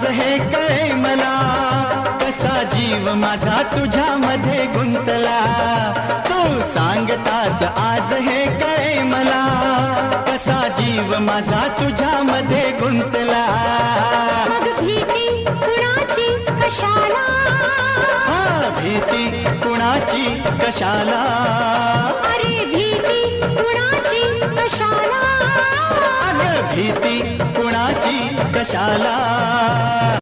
आज हे कळे मला, कसा जीव माझा तुझ्यामध्ये गुंतला. तू सांगताच आज हे कळे मला, कसा जीव माझा तुझ्यामध्ये गुंतला. मग भीती कुणाची कशाला, भीती कुणाची कशाला, अरे भीती कुणाची कशाला, अग भीती कुणाची कशाला.